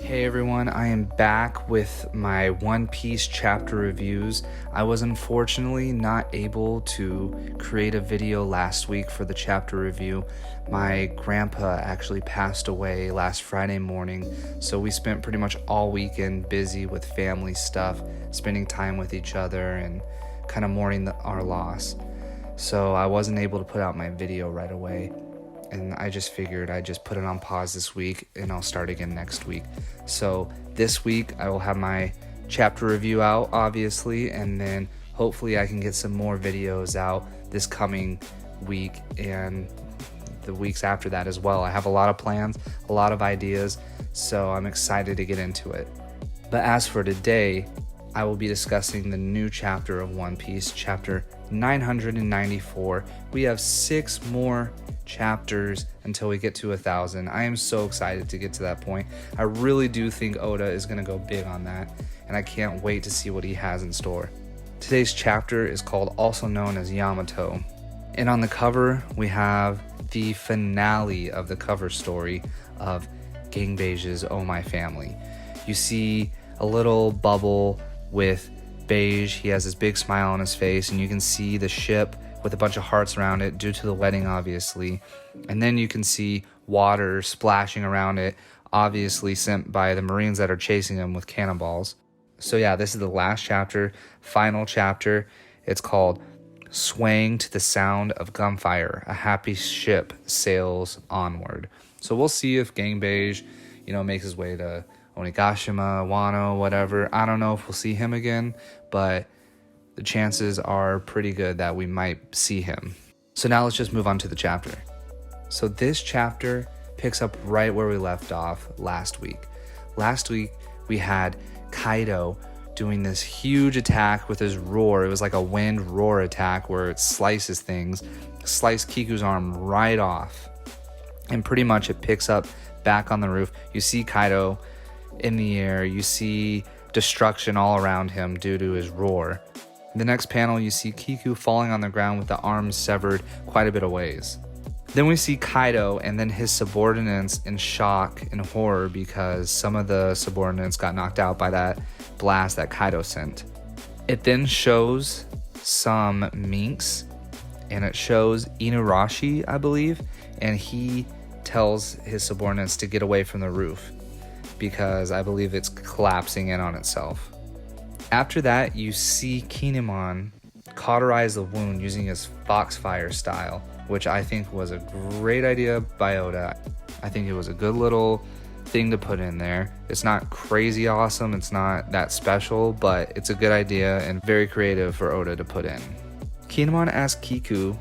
Hey everyone, I am back with my One Piece chapter reviews. I was unfortunately not able to create a video last week for the chapter review. My grandpa actually passed away last Friday morning, so we spent pretty much all weekend busy with family stuff, spending time with each other and kind of mourning our loss. So I wasn't able to put out my video right away. And I just figured I'd just put it on pause this week and I'll start again next week. So this week I will have my chapter review out, obviously, and then hopefully I can get some more videos out this coming week and the weeks after that as well. I have a lot of plans, a lot of ideas, so I'm excited to get into it. But as for today, I will be discussing the new chapter of One Piece, chapter 994. We have 6 more chapters until we get to 1,000. I am so excited to get to that point. I really do think Oda is going to go big on that, and I can't wait to see what he has in store. Today's chapter is called Also Known as Yamato, and on the cover we have the finale of the cover story of Gangbeij's Oh My Family. You see a little bubble with Beige. He has this big smile on his face, and you can see the ship with a bunch of hearts around it due to the wedding, obviously. And then you can see water splashing around it, obviously sent by the Marines that are chasing him with cannonballs. So yeah, this is the last chapter, final chapter. It's called Swaying to the Sound of Gunfire. A happy ship sails onward. So we'll see if Gangbei, makes his way to Onigashima, Wano, whatever. I don't know if we'll see him again, but the chances are pretty good that we might see him. So now let's just move on to the chapter. So this chapter picks up right where we left off last week. Last week we had Kaido doing this huge attack with his roar. It was like a wind roar attack where it slices things, sliced Kiku's arm right off. And pretty much it picks up back on the roof. You see Kaido in the air. You see destruction all around him due to his roar. The next panel, you see Kiku falling on the ground with the arms severed quite a bit of ways. Then we see Kaido and then his subordinates in shock and horror because some of the subordinates got knocked out by that blast that Kaido sent. It then shows some minks, and it shows Inuarashi, I believe, and he tells his subordinates to get away from the roof because I believe it's collapsing in on itself. After that, you see Kinemon cauterize the wound using his Foxfire style, which I think was a great idea by Oda. I think it was a good little thing to put in there. It's not crazy awesome, it's not that special, but it's a good idea and very creative for Oda to put in. Kinemon asks Kiku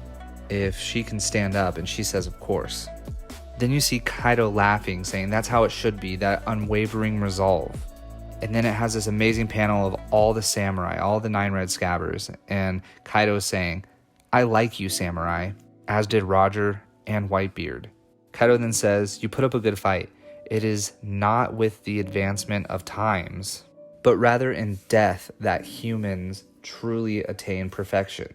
if she can stand up, and she says of course. Then you see Kaido laughing, saying that's how it should be, that unwavering resolve. And then it has this amazing panel of all the samurai, all the 9 red scabbers, and Kaido saying, I like you, samurai, as did Roger and Whitebeard. Kaido then says, you put up a good fight. It is not with the advancement of times, but rather in death that humans truly attain perfection.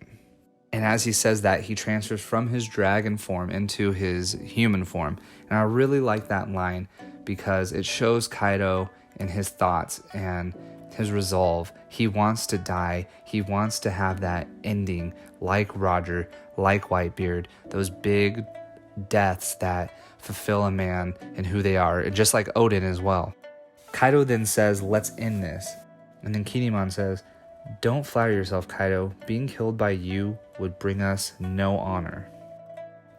And as he says that, he transfers from his dragon form into his human form. And I really like that line because it shows Kaido and his thoughts and his resolve. He wants to die. He wants to have that ending like Roger, like Whitebeard, those big deaths that fulfill a man and who they are, and just like Odin as well. Kaido then says, let's end this. And then Kinemon says, don't flatter yourself, Kaido. Being killed by you would bring us no honor.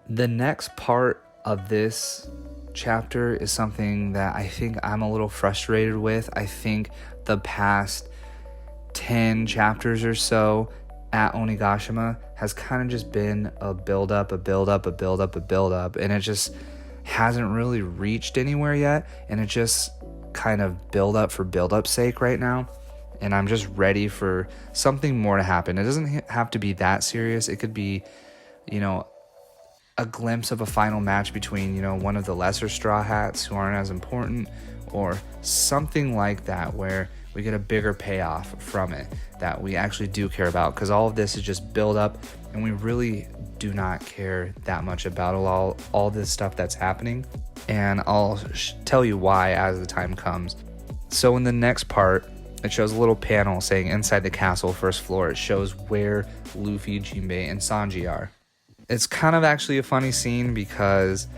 The next part of this chapter is something that I think I'm a little frustrated with. I think the past 10 chapters or so at Onigashima has kind of just been a build-up, and it just hasn't really reached anywhere yet, and it just kind of build-up for build-up's sake right now, and I'm just ready for something more to happen. It doesn't have to be that serious. It could be, a glimpse of a final match between, one of the lesser Straw Hats who aren't as important, or something like that where we get a bigger payoff from it that we actually do care about, because all of this is just build up and we really do not care that much about all this stuff that's happening. And I'll tell you why as the time comes. So in the next part, it shows a little panel saying inside the castle, first floor. It shows where Luffy, Jinbei, and Sanji are. It's kind of actually a funny scene because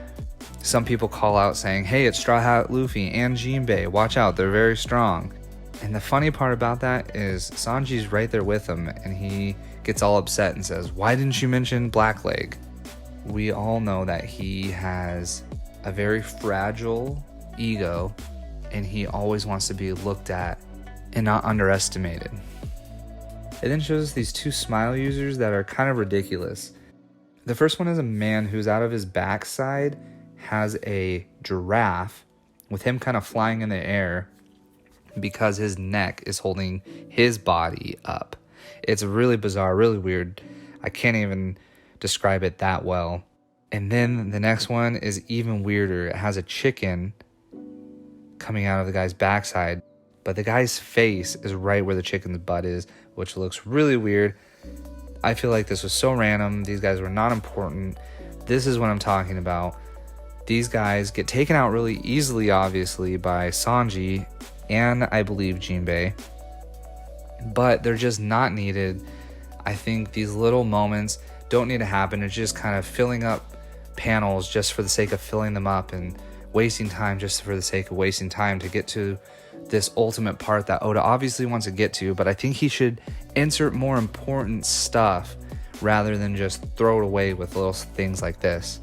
some people call out saying, hey, it's Straw Hat Luffy and Jinbei. Watch out, they're very strong. And the funny part about that is Sanji's right there with him, and he gets all upset and says, why didn't you mention Blackleg? We all know that he has a very fragile ego, and he always wants to be looked at and not underestimated. It then shows us these two smile users that are kind of ridiculous. The first one is a man who's out of his backside has a giraffe with him kind of flying in the air because his neck is holding his body up. It's really bizarre, really weird. I can't even describe it that well. And then the next one is even weirder. It has a chicken coming out of the guy's backside, but the guy's face is right where the chicken's butt is, which looks really weird. I feel like this was so random. These guys were not important. This is what I'm talking about. These guys get taken out really easily, obviously, by Sanji and I believe Jinbei, but they're just not needed. I think these little moments don't need to happen. It's just kind of filling up panels just for the sake of filling them up and wasting time just for the sake of wasting time to get to this ultimate part that Oda obviously wants to get to, but I think he should insert more important stuff rather than just throw it away with little things like this.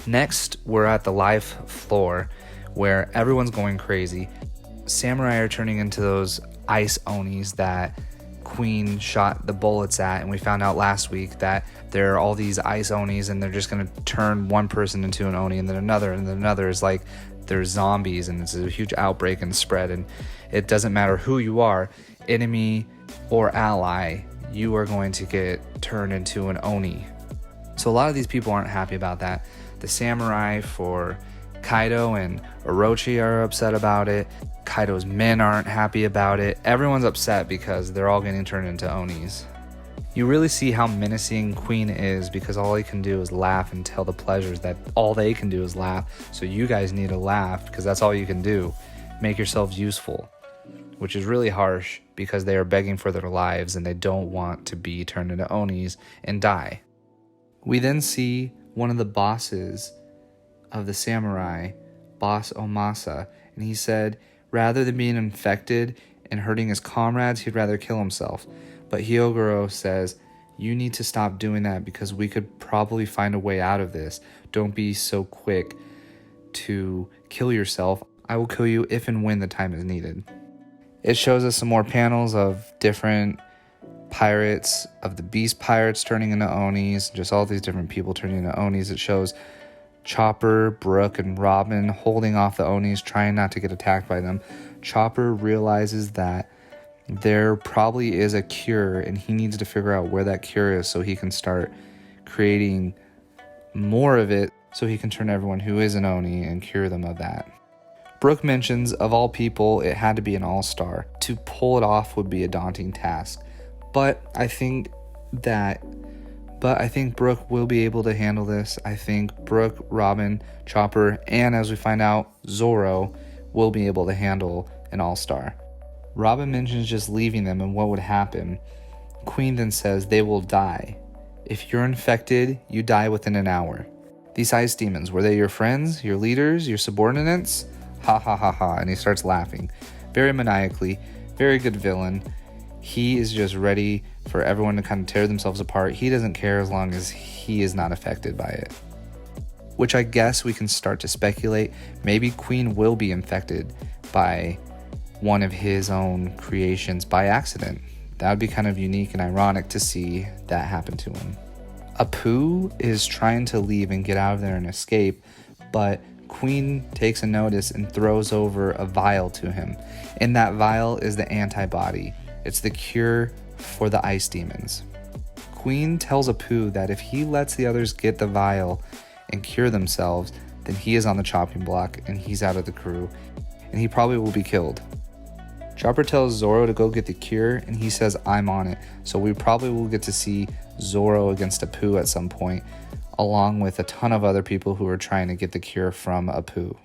Next, we're at the live floor where everyone's going crazy. Samurai are turning into those ice onis that Queen shot the bullets at, and we found out last week that there are all these ice onis and they're just going to turn one person into an oni and then another is like they're zombies, and it's a huge outbreak and spread, and it doesn't matter who you are, enemy or ally, you are going to get turned into an oni. So a lot of these people aren't happy about that. The samurai for Kaido and Orochi are upset about it. Kaido's men aren't happy about it. Everyone's upset because they're all getting turned into onis. You really see how menacing Queen is because all he can do is laugh and tell the pleasures that all they can do is laugh. So you guys need to laugh because that's all you can do. Make yourselves useful, which is really harsh because they are begging for their lives and they don't want to be turned into onis and die. We then see one of the bosses of the samurai, Boss Omasa, and he said rather than being infected and hurting his comrades, he'd rather kill himself. But Hyogoro says, you need to stop doing that because we could probably find a way out of this. Don't be so quick to kill yourself. I will kill you if and when the time is needed. It shows us some more panels of different pirates, of the beast pirates turning into onis, just all these different people turning into onis. It shows Chopper, Brook, and Robin holding off the onis, trying not to get attacked by them. Chopper realizes that there probably is a cure and he needs to figure out where that cure is so he can start creating more of it so he can turn everyone who is an oni and cure them of that. Brook mentions, of all people, it had to be an all-star. To pull it off would be a daunting task. But I think Brook will be able to handle this. I think Brook, Robin, Chopper, and as we find out, Zoro will be able to handle an all-star. Robin mentions just leaving them and what would happen. Queen then says they will die. If you're infected, you die within an hour. These ice demons, were they your friends, your leaders, your subordinates? Ha ha ha ha, and he starts laughing. Very maniacally, very good villain. He is just ready for everyone to kind of tear themselves apart. He doesn't care as long as he is not affected by it. Which I guess we can start to speculate. Maybe Queen will be infected by one of his own creations by accident. That would be kind of unique and ironic to see that happen to him. Apu is trying to leave and get out of there and escape, but Queen takes a notice and throws over a vial to him. In that vial is the antibody. It's the cure for the ice demons. Queen tells Apu that if he lets the others get the vial and cure themselves, then he is on the chopping block and he's out of the crew, and he probably will be killed. Chopper tells Zoro to go get the cure, and he says, I'm on it. So we probably will get to see Zoro against Apu at some point, along with a ton of other people who are trying to get the cure from Apu.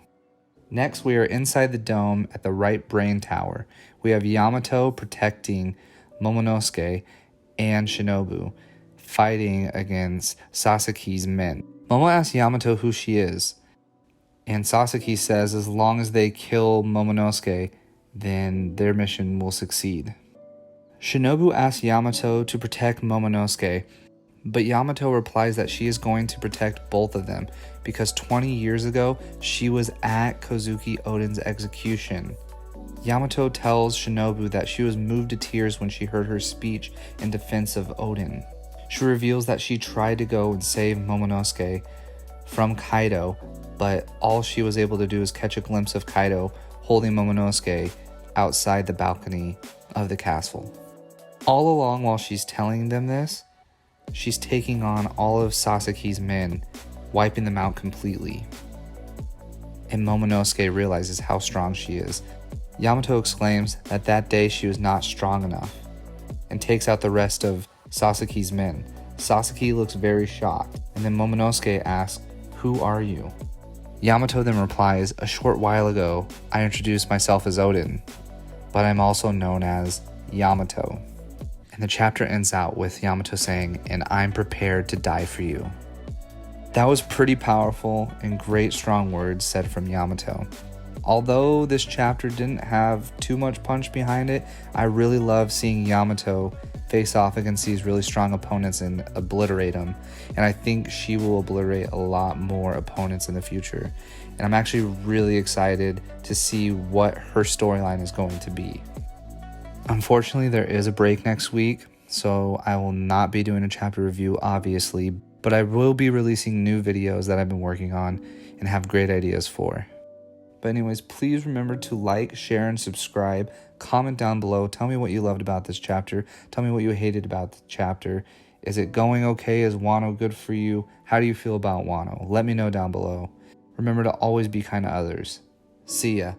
Next, we are inside the dome at the right brain tower. We have Yamato protecting Momonosuke and Shinobu, fighting against Sasaki's men. Momo asks Yamato who she is, and Sasaki says as long as they kill Momonosuke, then their mission will succeed. Shinobu asks Yamato to protect Momonosuke, but Yamato replies that she is going to protect both of them because 20 years ago, she was at Kozuki Oden's execution. Yamato tells Shinobu that she was moved to tears when she heard her speech in defense of Oden. She reveals that she tried to go and save Momonosuke from Kaido, but all she was able to do is catch a glimpse of Kaido holding Momonosuke outside the balcony of the castle. All along while she's telling them this, she's taking on all of Sasaki's men, wiping them out completely. And Momonosuke realizes how strong she is. Yamato exclaims that day she was not strong enough and takes out the rest of Sasaki's men. Sasaki looks very shocked, and then Momonosuke asks, "Who are you?" Yamato then replies, "A short while ago, I introduced myself as Oden, but I'm also known as Yamato." And the chapter ends out with Yamato saying, "And I'm prepared to die for you." That was pretty powerful and great strong words said from Yamato. Although this chapter didn't have too much punch behind it, I really love seeing Yamato face off against these really strong opponents and obliterate them. And I think she will obliterate a lot more opponents in the future. And I'm actually really excited to see what her storyline is going to be. Unfortunately, there is a break next week, so I will not be doing a chapter review, obviously, but I will be releasing new videos that I've been working on and have great ideas for. But anyways, please remember to like, share, and subscribe. Comment down below. Tell me what you loved about this chapter. Tell me what you hated about the chapter. Is it going okay? Is Wano good for you? How do you feel about Wano? Let me know down below. Remember to always be kind to others. See ya.